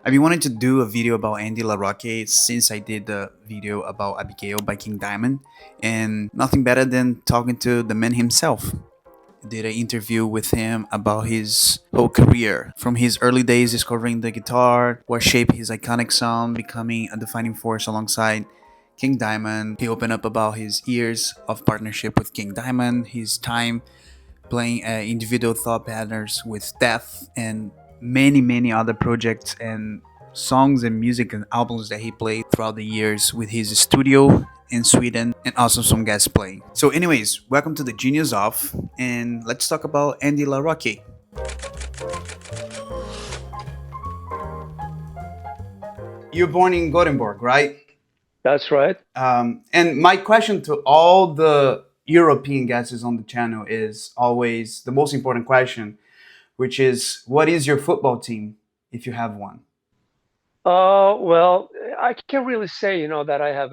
I've been wanting to do a video about Andy LaRocque since I did the video about Abigail by King Diamond, and nothing better than talking to the man himself. Did an interview with him about his whole career, from his early days discovering the guitar, what shaped his iconic sound, becoming a defining force alongside King Diamond. He opened up about his years of partnership with King Diamond, his time playing individual thought patterns with Death, and many other projects and songs and music and albums that he played throughout the years with his studio in Sweden and also some guest playing. So, anyways, welcome to the Genius Off, and let's talk about Andy LaRocque. You're born in Gothenburg, right? That's right. And my question to all the European guests on the channel is always the most important question, which is what is your football team if you have one? Well, I can't really say, that I have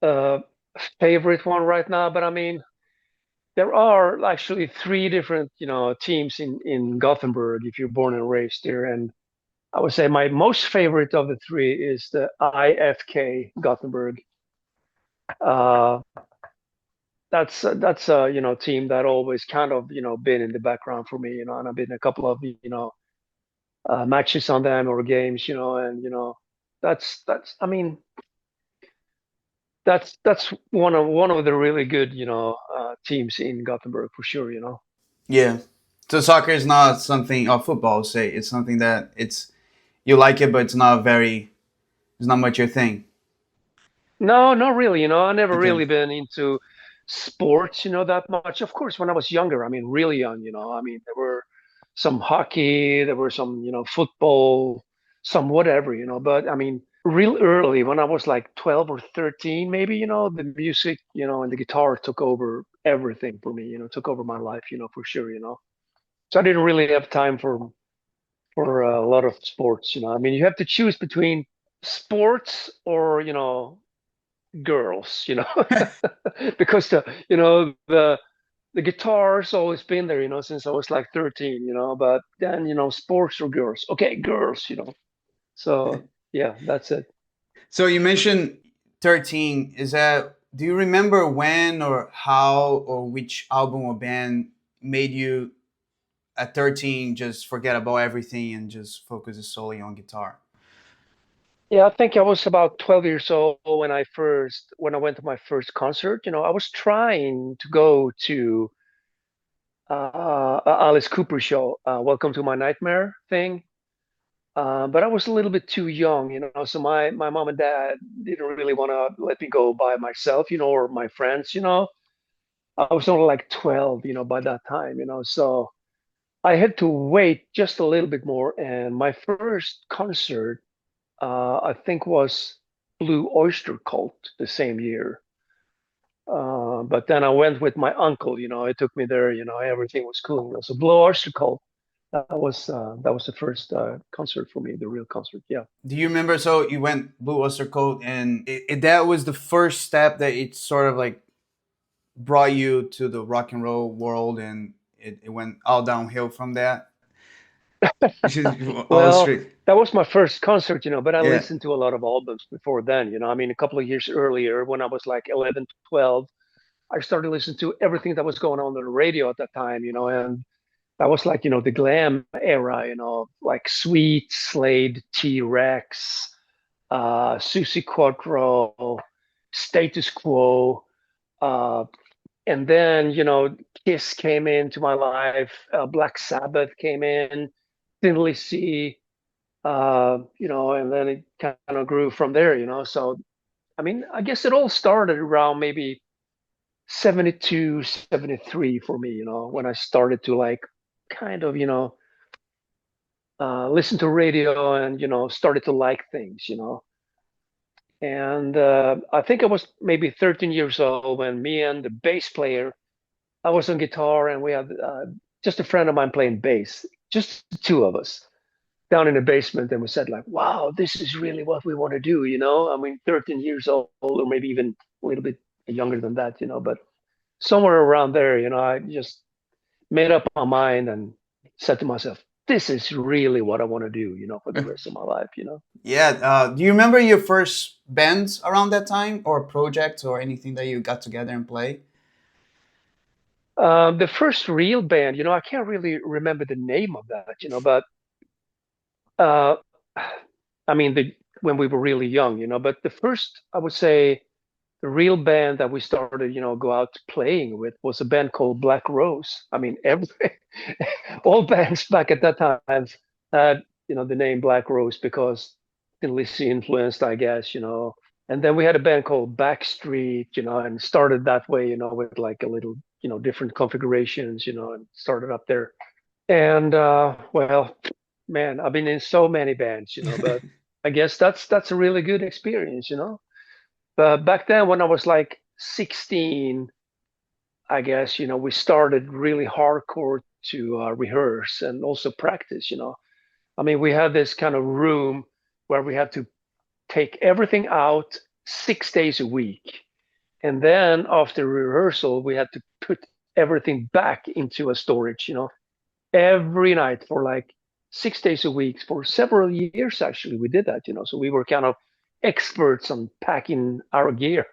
a favorite one right now, but I mean, there are actually three different, teams in Gothenburg if you're born and raised here. And I would say my most favorite of the three is the IFK Gothenburg. Uh, that's a, team that always kind of, been in the background for me, and I've been a couple of, matches on them or games, and I mean, that's one of the really good, teams in Gothenburg for sure. Yeah. So soccer is not something, or football, say, it's something that it's you like it, but it's not much your thing. No, not really. I never Okay. really been into sports, that much. Of course, when I was younger, I mean, really young, I mean, there were some hockey, there were some, football, some whatever, but I mean, real early when I was like 12 or 13, maybe, the music, and the guitar took over everything for me, took over my life, for sure. So I didn't really have time for a lot of sports, I mean, you have to choose between sports or, girls, because the guitar's always been there, since I was like 13, but then, sports or girls. Okay, girls, So yeah, that's it. So you mentioned 13. Is that do you remember when or how or which album or band made you at 13 just forget about everything and just focus solely on guitar? Yeah, I think I was about 12 years old when I went to my first concert. I was trying to go to Alice Cooper show, Welcome to My Nightmare thing. But I was a little bit too young, so my mom and dad didn't really want to let me go by myself, or my friends. I was only like 12, by that time, so I had to wait just a little bit more. And my first concert, I think, was Blue Oyster Cult the same year. But then I went with my uncle, it took me there, everything was cool. So Blue Oyster Cult, that was the first concert for me, the real concert. Yeah. Do you remember? So you went Blue Oyster Cult, and that was the first step that it sort of like brought you to the rock and roll world, and it went all downhill from that. Which is all Well, straight. that was my first concert, but I Yeah. listened to a lot of albums before then, I mean, a couple of years earlier when I was like 11, 12, I started listening to everything that was going on the radio at that time, and that was like, the glam era, like Sweet, Slade, T-Rex, Susie Quattro, Status Quo, uh, and then, Kiss came into my life, Black Sabbath came in, Thin Lizzy, and then it kind of grew from there, So, I mean, I guess it all started around maybe 72, 73 for me, when I started to like kind of, listen to radio and, started to like things, And I think I was maybe 13 years old when me and the bass player, I was on guitar and we had just a friend of mine playing bass, just the two of us down in the basement, and we said like, wow, this is really what we want to do, I mean, 13 years old or maybe even a little bit younger than that, but somewhere around there, I just made up my mind and said to myself, this is really what I want to do, for the rest of my life. Yeah. Do you remember your first bands around that time, or projects, or anything that you got together and play? The first real band, I can't really remember the name of that, but uh, I mean, when we were really young, but the first, I would say, the real band that we started, go out playing with was a band called Black Rose. I mean, all bands back at that time had, the name Black Rose because Lizzy influenced, I guess, And then we had a band called Backstreet, and started that way, with like a little, different configurations, and started up there. And well, man, I've been in so many bands, but I guess that's a really good experience. But back then, when I was like 16, I guess, we started really hardcore to rehearse and also practice. I mean, we had this kind of room where we had to take everything out 6 days a week. And then after rehearsal, we had to put everything back into a storage, every night for like 6 days a week for several years. Actually, we did that. So we were kind of experts on packing our gear.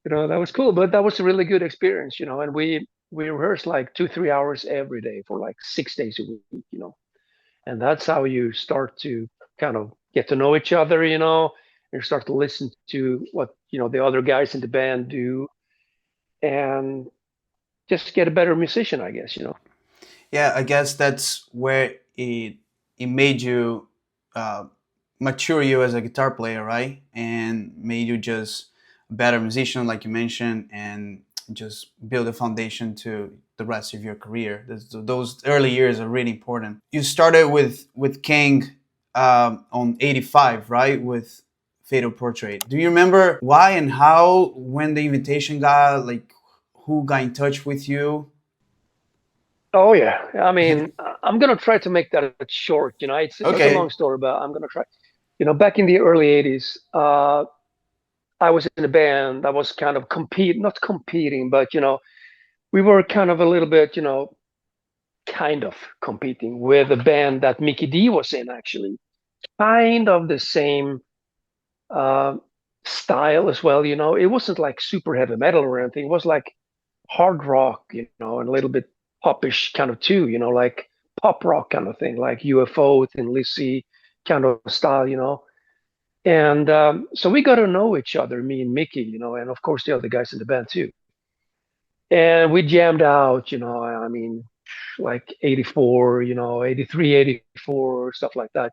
That was cool, but that was a really good experience. And we rehearsed like 2 3 hours every day for like 6 days a week. And that's how you start to kind of get to know each other, and start to listen to what the other guys in the band do, and just get a better musician, I guess. Yeah, I guess that's where it made you uh, mature you as a guitar player, right? And made you just a better musician, like you mentioned, and just build a foundation to the rest of your career. Those early years are really important. You started with King on '85, right? With Fatal Portrait. Do you remember why and how, when the invitation got, like, who got in touch with you? Oh yeah, I mean, I'm gonna try to make that short. It's a long Okay. story, but I'm gonna try. Back in the early '80s, I was in a band that was kind of not competing, but we were kind of a little bit, kind of competing with a band that Mickey D was in, actually, kind of the same uh, style as well. It wasn't like super heavy metal or anything. It was like hard rock, and a little bit popish kind of too, like pop rock kind of thing, like UFO and Lizzy kind of style. And so we got to know each other, me and Mickey, and of course the other guys in the band too. And we jammed out, I mean, like 84, 83, 84, stuff like that.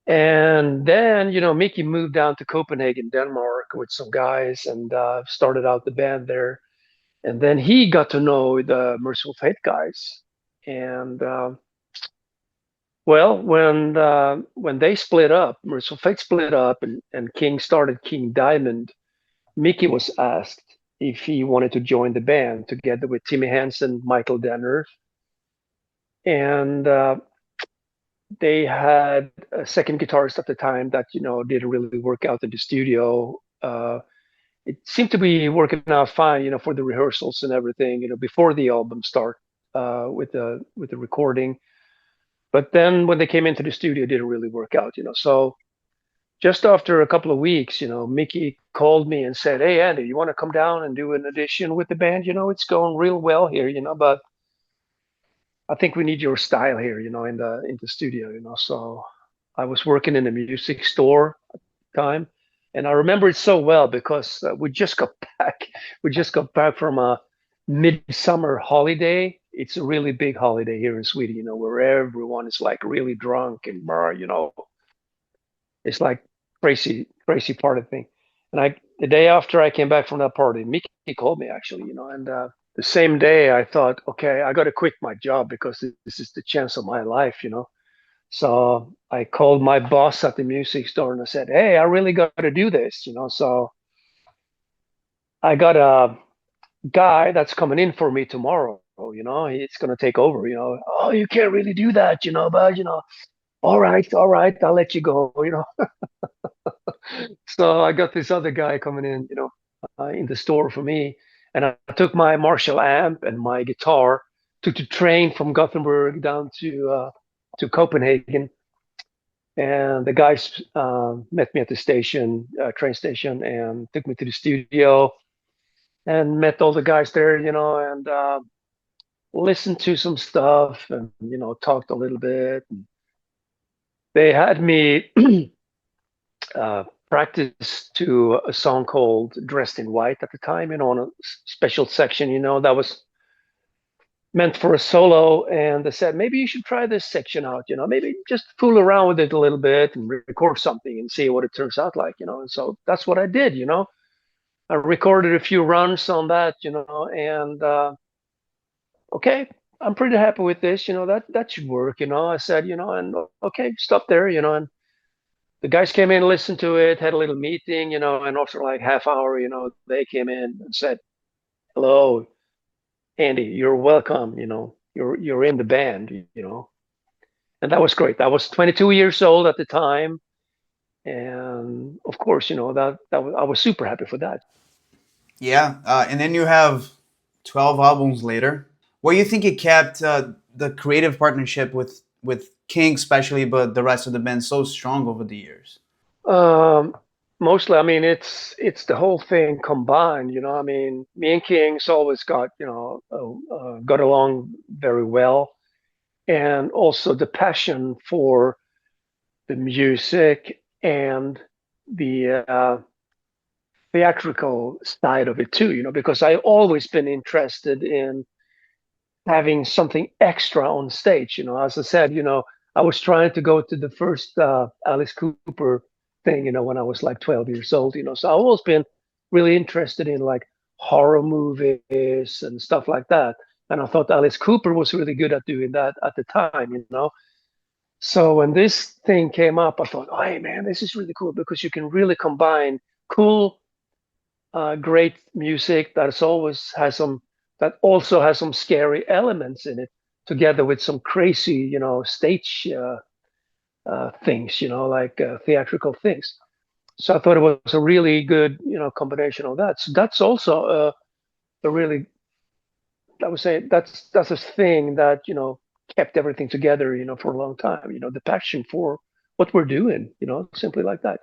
And then, Mickey moved down to Copenhagen, Denmark with some guys and started out the band there. And then he got to know the Merciful Fate guys. And well, when they split up, Merciful Fate split up, and King started King Diamond. Mickey was asked if he wanted to join the band together with Timmy Hansen, Michael Danner, and they had a second guitarist at the time that didn't really work out in the studio. It seemed to be working out fine, for the rehearsals and everything, before the album start with the recording. But then when they came into the studio, it didn't really work out. So just after a couple of weeks, Mickey called me and said, "Hey, Andy, you want to come down and do an audition with the band? It's going real well here, but I think we need your style here, in the studio, So I was working in a music store at the time, and I remember it so well because we just got back. We just got back from a midsummer holiday. It's a really big holiday here in Sweden, where everyone is like really drunk and it's like crazy, crazy party thing. And the day after I came back from that party, Mickey called me actually, and the same day I thought, okay, I got to quit my job because this is the chance of my life. So I called my boss at the music store and I said, hey, I really got to do this. So I got a guy that's coming in for me tomorrow. He's going to take over. Oh, you can't really do that, but all right, I'll let you go. So I got this other guy coming in the store for me, and I took my Marshall amp and my guitar took the train from Gothenburg down to Copenhagen, and the guys met me at the station, train station, and took me to the studio and met all the guys there, and listened to some stuff and talked a little bit. They had me practice to a song called "Dressed in White" at the time, on a special section, that was meant for a solo. And they said, maybe you should try this section out, maybe just fool around with it a little bit and record something and see what it turns out like, And so that's what I did, I recorded a few runs on that, and okay, I'm pretty happy with this, that should work, I said, and okay, stop there, and the guys came in, listened to it, had a little meeting, and after like half hour, they came in and said, hello, Andy, you're welcome, you're in the band, and that was great. I was 22 years old at the time, and of course, I was super happy for that. Yeah, and then you have 12 albums later. What do you think it kept the creative partnership with King, especially, but the rest of the band so strong over the years? Um, Mostly, I mean, it's the whole thing combined. I mean, me and King's always got along very well, and also the passion for the music and the theatrical side of it too. Because I always been interested in having something extra on stage. As I said, I was trying to go to the first Alice Cooper thing, when I was like 12 years old. So I've always been really interested in like horror movies and stuff like that. And I thought Alice Cooper was really good at doing that at the time. So when this thing came up, I thought, oh, hey man, this is really cool because you can really combine cool, great music that also has some scary elements in it, together with some crazy, stage things, like theatrical things. So I thought it was a really good, combination of that. So that's also a really, I would say that's a thing that kept everything together, for a long time. The passion for what we're doing, simply like that.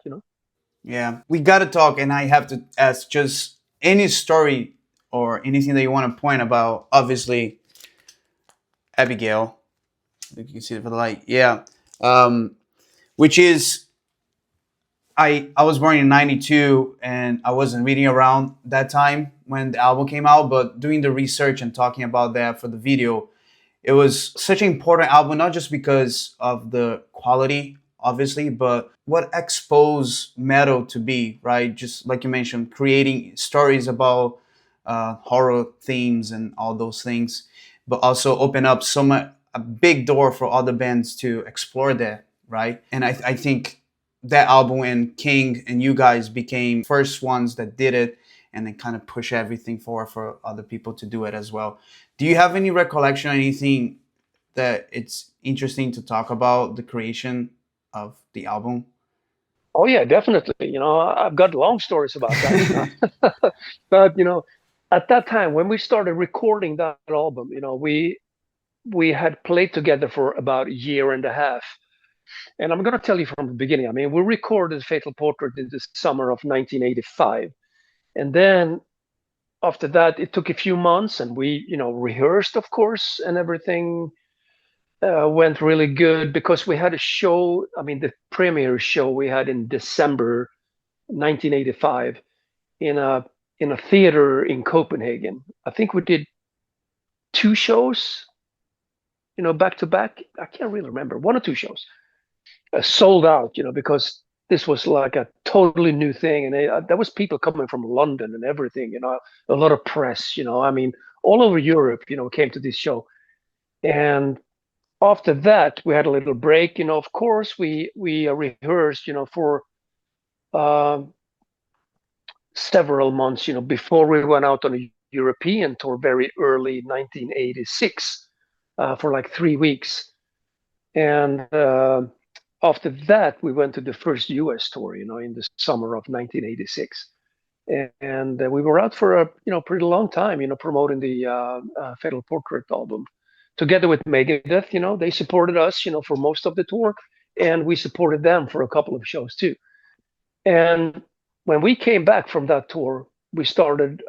Yeah, we got to talk, and I have to ask just any story or anything that you want to point about. Obviously, Abigail, you can see it for the light. Yeah, um, which is I was born in '92, and I wasn't reading around that time when the album came out, but doing the research and talking about that for the video, it was such an important album, not just because of the quality, obviously, but what exposed metal to be, right? Just like you mentioned, creating stories about horror themes and all those things, but also open up so much a big door for other bands to explore that, right? And I think that album and King and you guys became first ones that did it, and then kind of push everything forward for other people to do it as well. Do you have any recollection or anything that it's interesting to talk about the creation of the album? Oh yeah, definitely. I've got long stories about that. But at that time when we started recording that album, we had played together for about a year and a half. And I'm going to tell you from the beginning. I mean, we recorded Fatal Portrait in the summer of 1985. And then after that, it took a few months and we, rehearsed, of course, and everything went really good because we had a show. I mean, the premiere show we had in December 1985 in a theater in Copenhagen. I think we did two shows, back to back. I can't really remember, one or two shows, sold out, because this was like a totally new thing, and there was people coming from London and everything, a lot of press, I mean, all over Europe, came to this show. And after that, we had a little break. Of course, we rehearsed, for um, several months, before we went out on a European tour very early 1986 for like 3 weeks. And after that, we went to the first US tour, in the summer of 1986. And we were out for a pretty long time, promoting the Fatal Portrait album. together with Megadeth. They supported us, for most of the tour, and we supported them for a couple of shows too. And when we came back from that tour, we started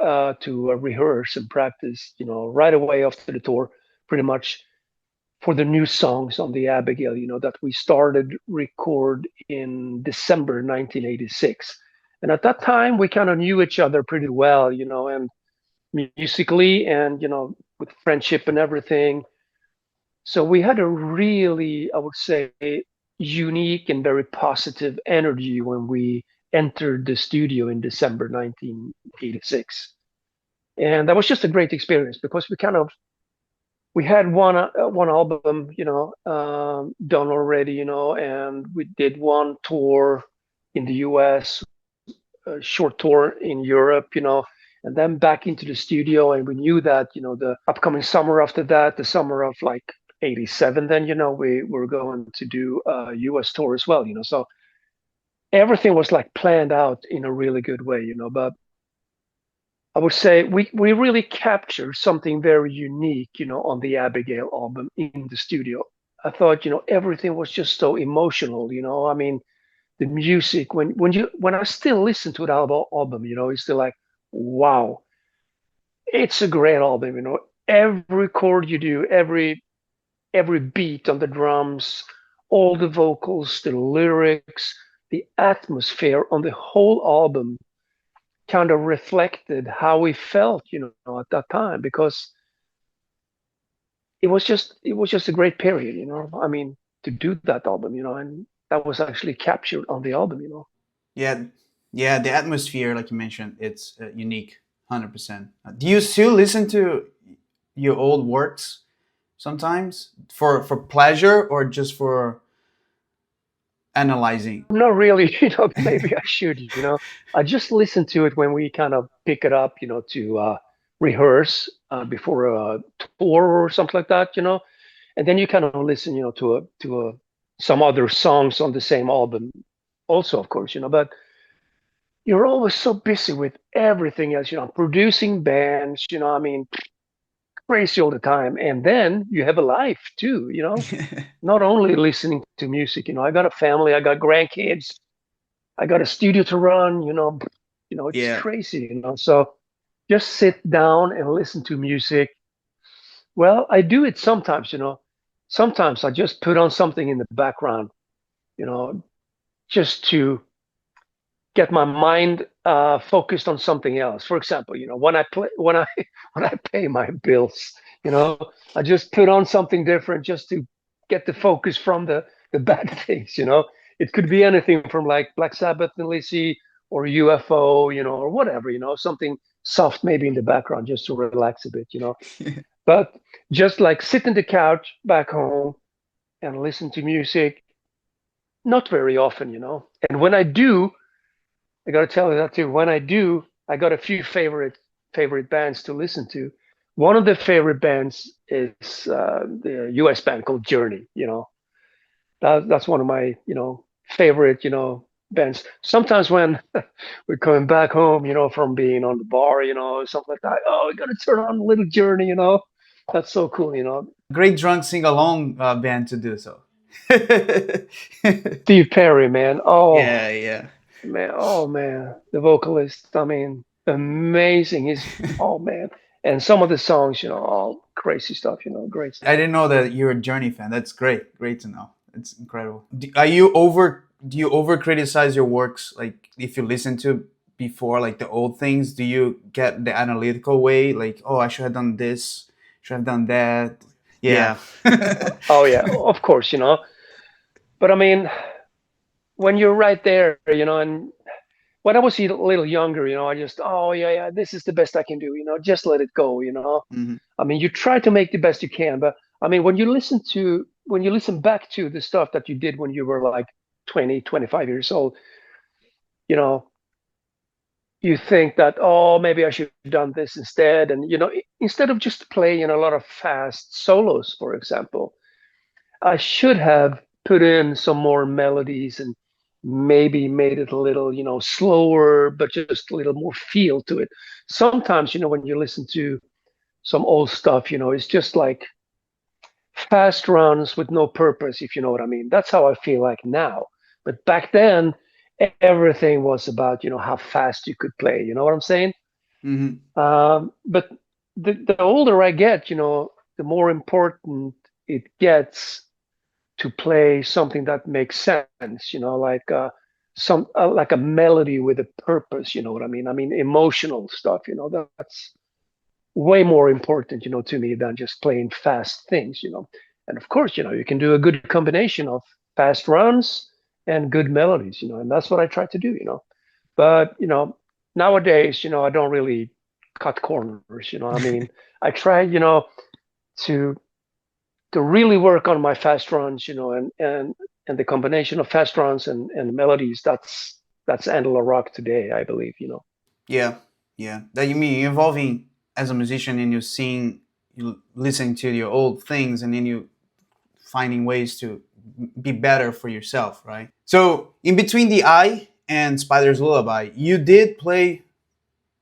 to rehearse and practice, right away after the tour, pretty much for the new songs on the Abigail, that we started record in December 1986. And at that time, we kind of knew each other pretty well, and musically and, with friendship and everything. So we had a really, I would say, unique and very positive energy when we entered the studio in December 1986. And that was just a great experience because we had one album, done already, and we did one tour in the US, a short tour in Europe, and then back into the studio. And we knew that, the upcoming summer after that, the summer of like 87, then, we were going to do a US tour as well, so everything was like planned out in a really good way, but I would say we really captured something very unique, on the Abigail album in the studio. I thought, everything was just so emotional, I mean, the music when I still listen to that album, it's still like, wow, it's a great album, Every chord you do, every beat on the drums, all the vocals, the lyrics, the atmosphere on the whole album kind of reflected how we felt, at that time because it was just a great period, I mean, to do that album, and that was actually captured on the album. Yeah, yeah. The atmosphere, like you mentioned, it's unique, 100%. Do you still listen to your old works sometimes for pleasure or just for analyzing? Not really, maybe I should, I just listen to it when we kind of pick it up, to rehearse before a tour or something like that, and then you kind of listen, to some other songs on the same album also, of course, but you're always so busy with everything else, producing bands, I mean, crazy all the time. And then you have a life too, not only listening to music, I got a family, I got grandkids, I got a studio to run, it's Yeah. crazy, So just sit down and listen to music. Well, I do it sometimes, Sometimes I just put on something in the background, you know, just to get my mind focused on something else. For example, when I when I pay my bills, I just put on something different just to get the focus from the bad things. It could be anything from like Black Sabbath and Lizzy or UFO, or whatever. Something soft maybe in the background just to relax a bit. But just like sit in the couch back home and listen to music, not very often. And when I do, I got to tell you that too. When I do, I got a few favorite bands to listen to. One of the favorite bands is the U.S. band called Journey. That's one of my favorite bands. Sometimes when we're coming back home, from being on the bar, something like that. Oh, we got to turn on a little Journey. That's so cool. Great drunk sing along band to do so. Steve Perry, man. Oh, Yeah, yeah. man, oh man, the vocalist. I mean, amazing. He's oh man, and some of the songs, all crazy stuff. Great I stuff. didn't know that you're a Journey fan. That's great. Great to know. It's incredible. Do you over criticize your works? Like if you listen to before like the old things, do you get the analytical way? Like, oh, I should have done this, should have done that. Yeah. Yeah. Oh yeah, of course. But I mean, when you're right there, and when I was a little younger, I just, oh yeah, yeah, this is the best I can do. Just let it go. Hmm. I mean, you try to make the best you can, but I mean, when you listen back to the stuff that you did when you were like 20, 25 years old, you know, you think that, oh, maybe I should have done this instead. And, instead of just playing a lot of fast solos, for example, I should have put in some more melodies and maybe made it a little, slower, but just a little more feel to it. Sometimes, when you listen to some old stuff, it's just like fast runs with no purpose, if you know what I mean. That's how I feel like now. But back then, everything was about, how fast you could play. You know what I'm saying? Hmm. But the older I get, the more important it gets to play something that makes sense, like like a melody with a purpose. You know what I mean? I mean, emotional stuff. That's way more important, to me than just playing fast things. And of course, you can do a good combination of fast runs and good melodies, and that's what I try to do. But, nowadays, I don't really cut corners. I mean, I try, to really work on my fast runs, and the combination of fast runs and melodies, that's Andy LaRocque today, I believe. Yeah, yeah. That you mean evolving as a musician, and you seeing, you listening to your old things, and then you finding ways to be better for yourself, right? So in between the Eye and Spider's Lullaby, you did play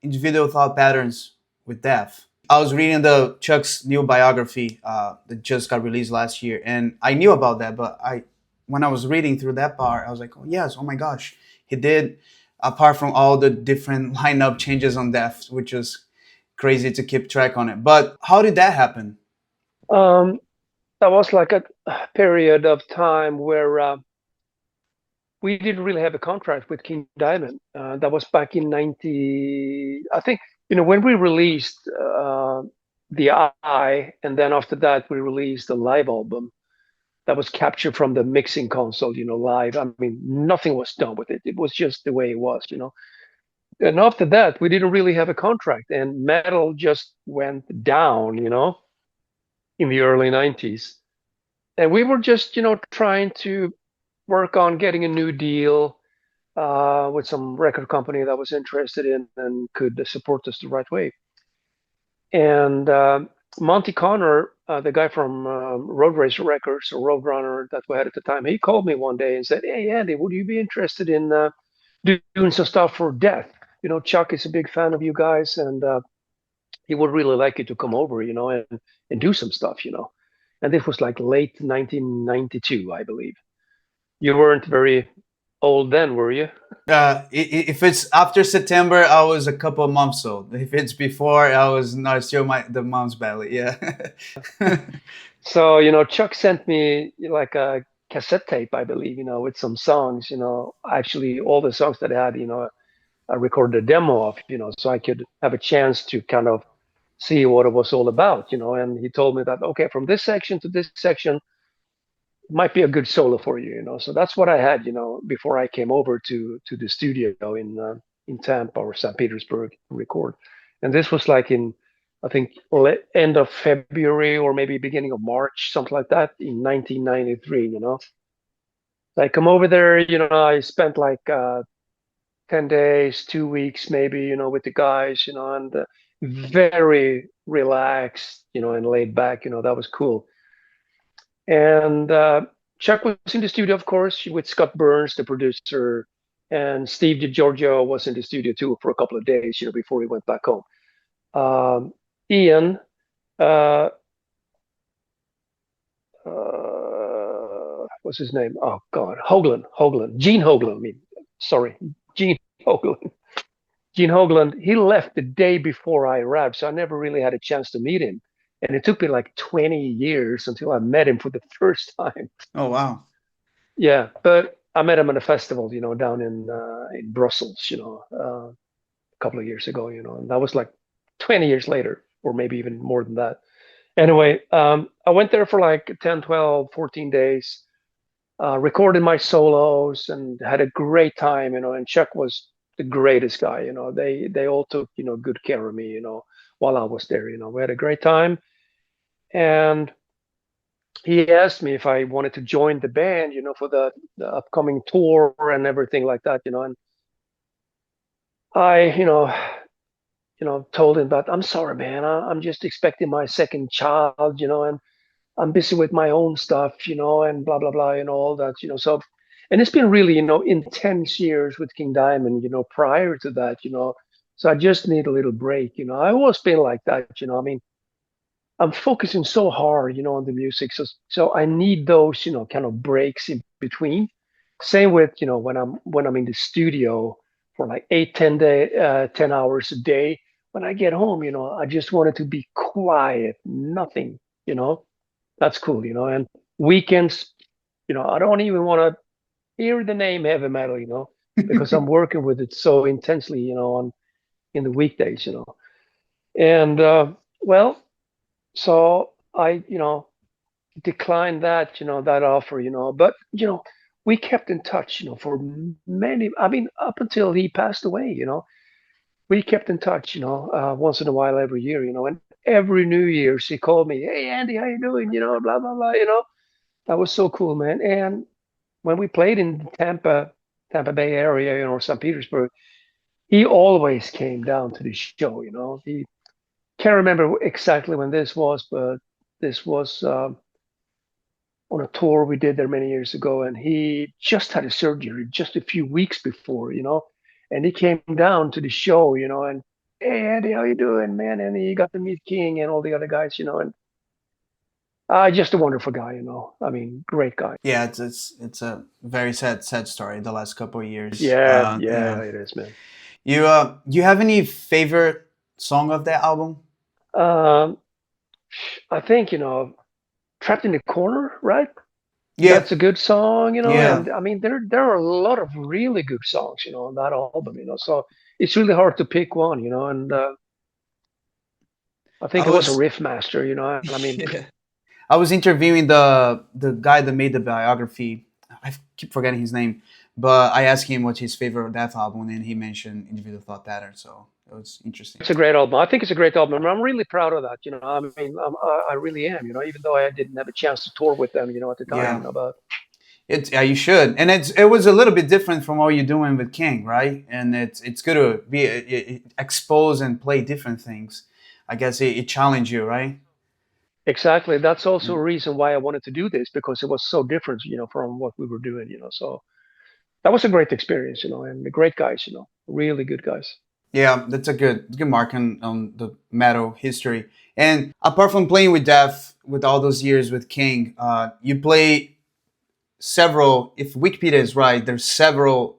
individual thought patterns with Death. I was reading the Chuck's new biography that just got released last year, and I knew about that. But when I was reading through that part, I was like, oh yes, oh my gosh, he did. Apart from all the different lineup changes on Death, which is crazy to keep track on it. But how did that happen? Um, that was like a period of time where we didn't really have a contract with King Diamond. That was back in 90, I think, when we released The Eye, and then after that, we released the live album that was captured from the mixing console, live. I mean, nothing was done with it. It was just the way it was. And after that, we didn't really have a contract, and metal just went down, in the early 90s. And we were just, trying to work on getting a new deal with some record company that was interested in and could support us the right way. And Monty Connor, the guy from Road Racer Records or Roadrunner that we had at the time, he called me one day and said, "Hey Andy, would you be interested in doing some stuff for Death? Chuck is a big fan of you guys, and he would really like you to come over, and do some stuff." And this was like late 1992, I believe. You weren't very old then, were you? If it's after September, I was a couple of months old. If it's before, I was not still the mom's belly. Yeah. So, Chuck sent me like a cassette tape, I believe, with some songs, actually all the songs that I had, I recorded a demo of, so I could have a chance to kind of see what it was all about. And he told me that, okay, from this section to this section might be a good solo for you. So that's what I had, before I came over to the studio in Tampa or St. Petersburg to record. And this was like in, I think, end of February or maybe beginning of March, something like that, in 1993. So I come over there, I spent like 10 days, 2 weeks maybe, with the guys, and very relaxed, and laid back. That was cool. And Chuck was in the studio, of course, with Scott Burns, the producer, and Steve DiGiorgio was in the studio too for a couple of days, before he went back home. Um, Ian, uh, what's his name? Oh God, Hoagland, Gene Hoagland. I mean, sorry, Gene Hoagland. Gene Hoagland. He left the day before I arrived, so I never really had a chance to meet him. And it took me like 20 years until I met him for the first time. Oh wow. Yeah, but I met him at a festival, down in Brussels, a couple of years ago, and that was like 20 years later, or maybe even more than that. Anyway, I went there for like 10, 12, 14 days, recorded my solos and had a great time, and Chuck was the greatest guy. They all took, good care of me, while I was there. We had a great time. And he asked me if I wanted to join the band, for the upcoming tour and everything like that, and I, told him that I'm sorry, man. I'm just expecting my second child, and I'm busy with my own stuff, and blah blah blah, and all that, So, and it's been really, intense years with King Diamond, prior to that, So I just need a little break. I always been like that. I mean, I'm focusing so hard, on the music. So I need those, kind of breaks in between. Same with, when I'm in the studio for like 10 hours a day. When I get home, I just want it to be quiet, nothing, you know. That's cool, And weekends, I don't even want to hear the name heavy metal, because I'm working with it so intensely, on in the weekdays, And well, so I, declined that, that offer, but we kept in touch, for many. I mean, up until he passed away, we kept in touch, once in a while every year, and every New Year's he called me, hey Andy, how you doing? Blah blah blah, That was so cool, man. And when we played in Tampa Bay area, or St. Petersburg, he always came down to the show, He can't remember exactly when this was, but this was on a tour we did there many years ago, and he just had a surgery just a few weeks before, and he came down to the show, and hey Andy, how you doing, man? And he got to meet King and all the other guys, and just a wonderful guy, I mean, great guy. Yeah, it's a very sad story. The last couple of years. Yeah, Yeah. yeah, it is, man. You have any favorite song of that album? Um, I think, Trapped in the Corner, right? Yeah, That's a good song, yeah. and I mean there are a lot of really good songs, on that album, So it's really hard to pick one, and I think I it was a was riff master, and I mean, yeah. I was interviewing the guy that made the biography. I keep forgetting his name, but I asked him what's his favorite Death album, and he mentioned Individual Thought Pattern. So it was interesting. it's a great album. I think it's a great album, and I'm really proud of that. I mean, I really am. Even though I didn't have a chance to tour with them, at the time, Yeah, but it's yeah, you should, and it was a little bit different from what you're doing with King, right? And it's good to be expose and play different things. I guess it challenged you, right? exactly. That's also Mm. a reason why I wanted to do this because it was so different, from what we were doing, So that was a great experience, and the great guys, really good guys. Yeah, that's a good mark on the metal history. And apart from playing with Death, with all those years with King, you play several. If Wikipedia is right, there's several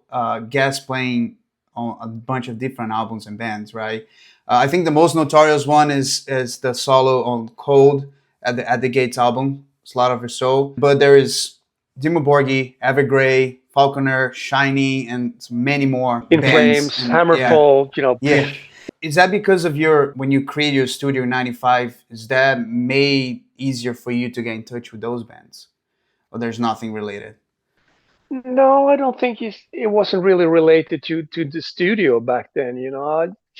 guests playing on a bunch of different albums and bands, right? I think the most notorious one is the solo on Cold at the Gates album, Slaughter of Your Soul. But there is Dimmu Borgir, Evergrey, Falconer, Shiny, and many more In bands. Flames, And yeah, Hammerfall, yeah. Is that because of your when you create your studio in '95? Is that made easier for you to get in touch with those bands, or there's nothing related? No, I don't think it wasn't really related to the studio back then.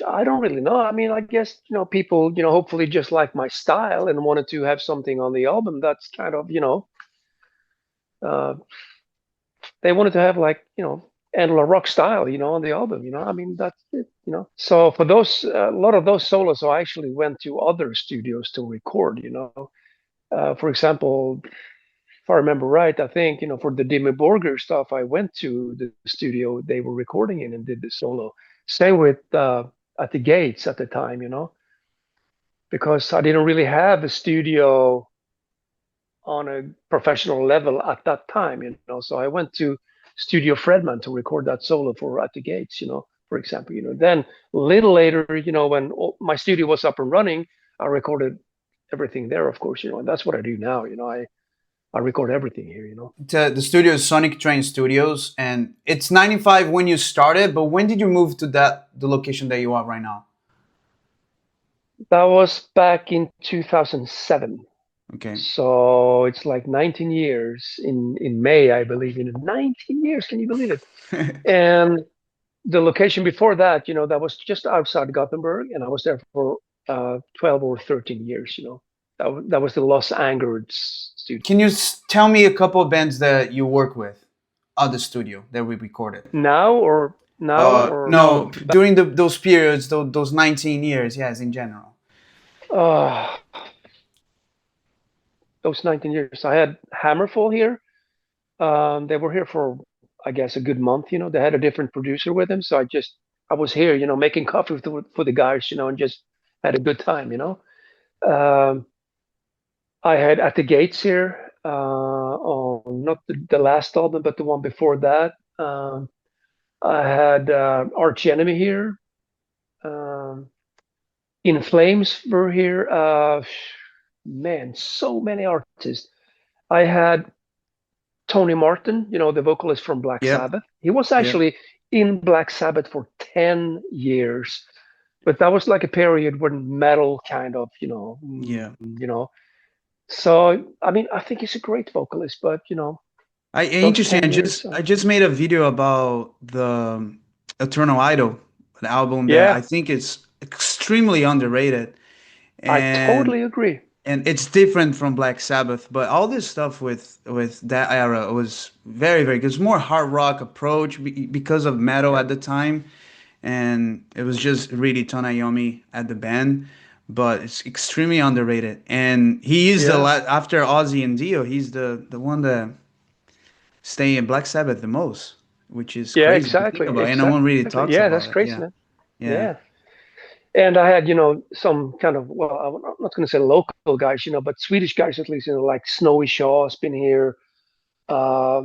I don't really know. I mean, I guess people hopefully just like my style and wanted to have something on the album that's kind of uh, they wanted to have like Andy LaRocque style on the album. I mean that's it. So for those a lot of those solos, I actually went to other studios to record. For example, if I remember right, I think for the Dimmu Borgir stuff, I went to the studio they were recording in and did the solo. Same with at the Gates at the time, because I didn't really have a studio on a professional level at that time, So I went to Studio Fredman to record that solo for at the Gates, for example, Then a little later, when my studio was up and running, I recorded everything there, of course, and that's what I do now, I record everything here, The studio is Sonic Train Studios, and it's '95 when you started. But when did you move to the location that you are right now? That was back in 2007. Okay. So it's like 19 years in May, I believe. 19 years, can you believe it? And the location before that, that was just outside Gothenburg, and I was there for 12 or 13 years. That was the Los Angeles studio. Can you tell me a couple of bands that you work with at the studio that we recorded? Now or No, during those periods, those 19 years, yes, in general. uh, those 19 years. I had Hammerfall here. They were here for, I guess, a good month. They had a different producer with them, so I was here, making coffee for the guys, and just had a good time. Um, I had At the Gates here on not the last album, but the one before that. I had Arch Enemy here. Um, In Flames were here. Man, so many artists. I had Tony Martin, the vocalist from Black Yep. Sabbath. He was Yep. actually in Black Sabbath for 10 years. But that was like a period when metal kind of, Yeah. So, I mean, I think he's a great vocalist, but, those Interesting. 10 years. I just made a video about the Eternal Idol, an album that I Yeah, think is extremely underrated, I and totally agree. it's different from Black Sabbath. But all this stuff with that era was very very good. It's more hard rock approach because of metal Yeah. at the time, and it was just really Tonayomi at the band. But it's extremely underrated, and he is the Yeah. after Ozzy and Dio, he's the one that stay in Black Sabbath the most, which is Yeah, crazy to think exactly. about. And no one really Exactly. talks Yeah, about that's it. crazy, Yeah, man. yeah. Yeah. And I had, some kind of, well, I'm not going to say local guys, but Swedish guys at least, like Snowy Shaw's been here, uh,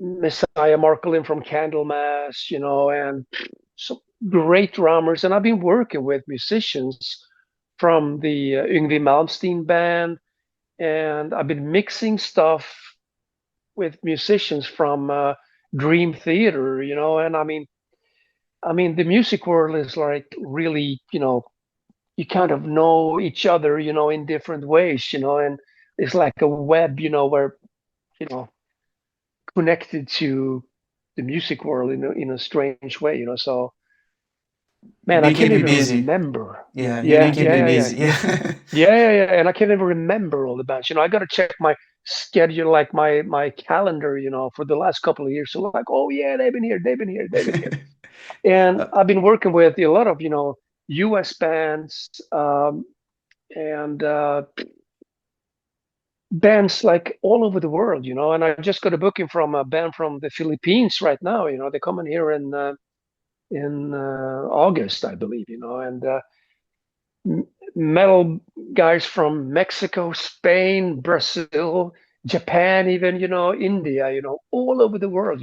Messiah Markolin from Candlemass, and some great drummers. And I've been working with musicians from the Yngwie Malmsteen band, and I've been mixing stuff with musicians from Dream Theater, and I mean, the music world is like really, you kind of know each other, in different ways, and it's like a web, where, you know, connected to the music world in a strange way, So, You man, I been can't keeping even busy. remember. Yeah, you've been Yeah, yeah, keeping yeah, yeah, busy. yeah, Yeah. yeah, yeah, yeah. And I can't even remember all the bands. I got to check my schedule, like my calendar, for the last couple of years. So like, oh yeah, they've been here, they've been here, they've been here. And Uh, I've been working with a lot of, US bands, and bands like all over the world, and I just got a booking from a band from the Philippines right now. They're coming here in August, I believe. And metal guys from Mexico, Spain, Brazil, Japan, even India, all over the world,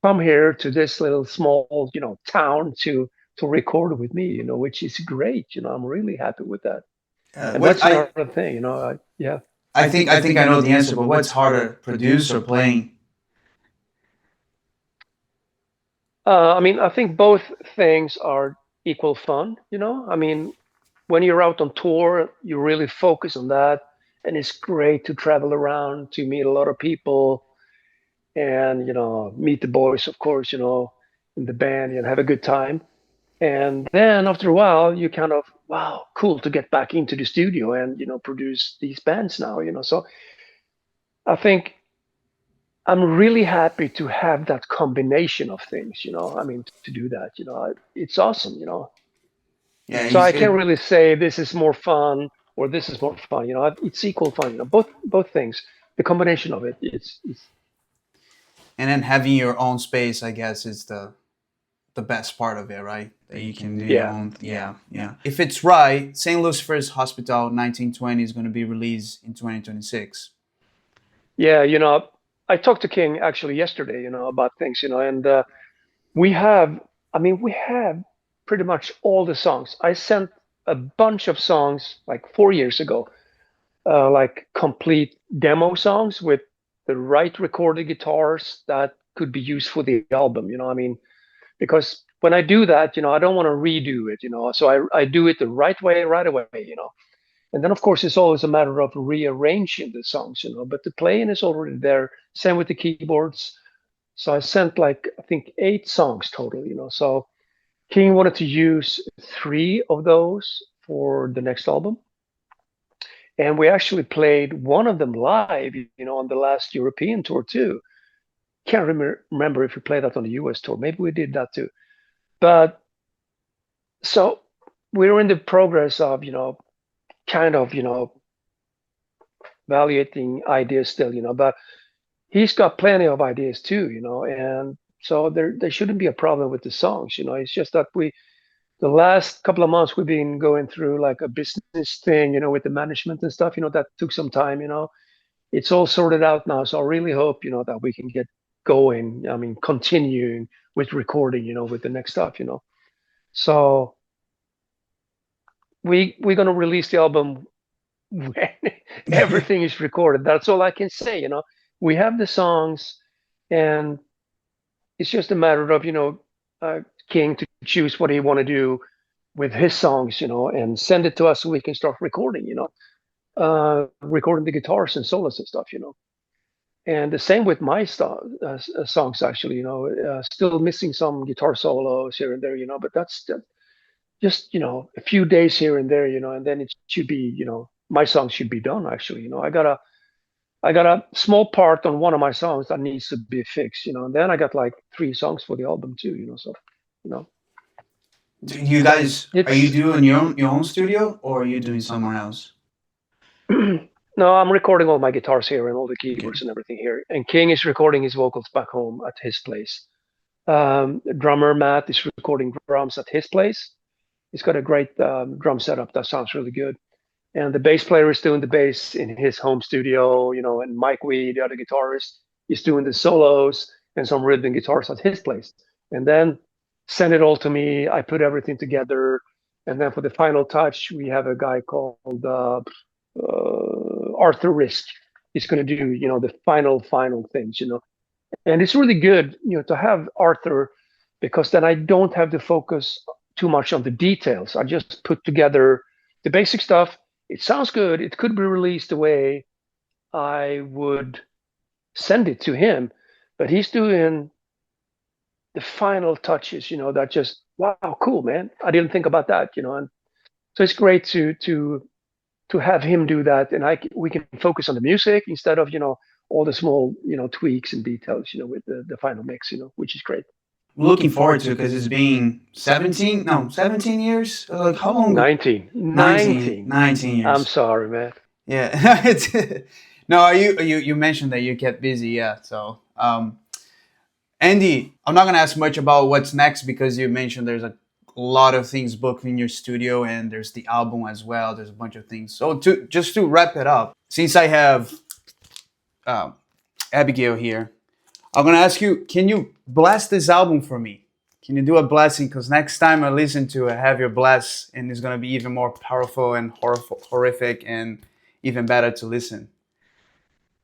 come here to this little small, town to record with me, which is great. I'm really happy with that. And what that's another thing, yeah. I think I know the answer, but what's harder, produce or playing? I mean, I think both things are equal fun, I mean, when you're out on tour, you really focus on that, and it's great to travel around to meet a lot of people and meet the boys, of course, in the band and have a good time. And then after a while, you kind of, wow, cool to get back into the studio and produce these bands now. So I think I'm really happy to have that combination of things. I mean, to do that, it's awesome. Yeah, So I can't it, really say this is more fun or this is more fun. It's equal fun. Both things. The combination of it, it's and then having your own space, I guess, is the best part of it, right? That you can do your yeah. own. Yeah, yeah. If it's right, St. Lucifer's Hospital 1920 is going to be released in 2026. Yeah, I talked to King actually yesterday, about things, and we have, I mean, we have pretty much all the songs. I sent a bunch of songs like 4 years ago, like complete demo songs with the right recorded guitars that could be used for the album, I mean, because when I do that, I don't want to redo it, so I do it the right way right away, And then, of course, it's always a matter of rearranging the songs, but the playing is already there. Same with the keyboards. So I sent like, I think 8 songs total, So King wanted to use 3 of those for the next album. And we actually played one of them live, on the last European tour too. Can't remember if we played that on the US tour. Maybe we did that too. But so we're in the progress of, kind of, evaluating ideas still, but he's got plenty of ideas too, and so there shouldn't be a problem with the songs, It's just that The last couple of months we've been going through like a business thing, with the management and stuff, that took some time, it's all sorted out now. So I really hope, that we can get going. I mean, continuing with recording, with the next stuff, So we're gonna release the album when everything is recorded. That's all I can say, We have the songs, and it's just a matter of, King to choose what he want to do with his songs, and send it to us so we can start recording, recording the guitars and solos and stuff, And the same with my songs, actually, still missing some guitar solos here and there, but that's just, a few days here and there, and then it should be, my songs should be done, actually. I got a small part on one of my songs that needs to be fixed, and then I got like 3 songs for the album too, so, you know, Do you guys, are you it's, doing your own studio or are you doing somewhere else? no, I'm recording all my guitars here and all the Okay. keyboards and everything here. And King is recording his vocals back home at his place. Drummer Matt is recording drums at his place. He's got a great drum setup that sounds really good. And the bass player is doing the bass in his home studio, and Mike Weed, the other guitarist, is doing the solos and some rhythm guitars at his place. And then send it all to me. I put everything together. And then for the final touch, we have a guy called Arthur Risk. He's going to do, the final things, And it's really good, to have Arthur, because then I don't have to focus too much on the details. I just put together the basic stuff. It sounds good. It could be released the way I would send it to him, but he's doing the final touches, that just, wow, cool, man. I didn't think about that, and so it's great to have him do that, and we can focus on the music instead of, all the small, tweaks and details, with the final mix, which is great. Looking forward to it because it's been 17, no, 17 years. Like how long? 19, 19, 19. 19 I'm years. sorry, man. Yeah. It's, no, you mentioned that you get busy. Yeah. So, Andy, I'm not going to ask much about what's next because you mentioned there's a lot of things booked in your studio and there's the album as well. There's a bunch of things. So just to wrap it up, since I have um, Abigail here, I'm gonna ask you: can you blast this album for me? Can you do a blessing? Because next time I listen to it, have your bless, and it's gonna be even more powerful and horrific, and even better to listen.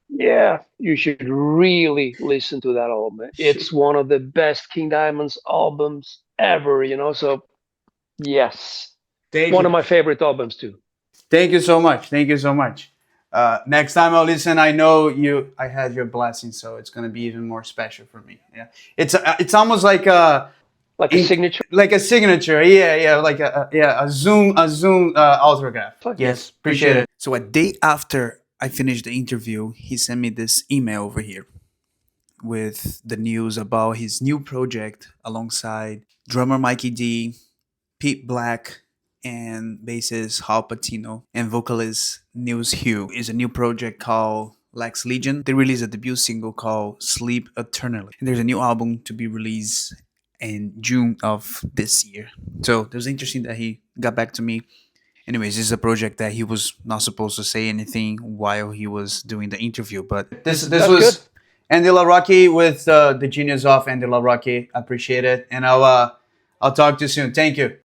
Yeah, you should really listen to that album. It's Shoot. one of the best King Diamond's albums ever, So yes, Thank one of you. my favorite albums too. Thank you so much. Thank you so much. Next time I'll listen, I know you. I had your blessing, so it's gonna be even more special for me. Yeah, it's almost like a Like a signature. like a signature. Yeah, yeah, like a Zoom autograph. Fuck yeah, Yes, appreciate appreciate it. it. So a day after I finished the interview, he sent me this email over here with the news about his new project alongside drummer Mikey D, Pete Black, and bassist Hal Patino, and vocalist Nils Hugh. Is a new project called Lex Legion. They released a debut single called Sleep Eternally. And there's a new album to be released in June of this year. So it was interesting that he got back to me. Anyways, this is a project that he was not supposed to say anything while he was doing the interview. But this That's good. was Andy LaRocque with the genius of Andy LaRocque. I appreciate it. And I'll talk to you soon. Thank you.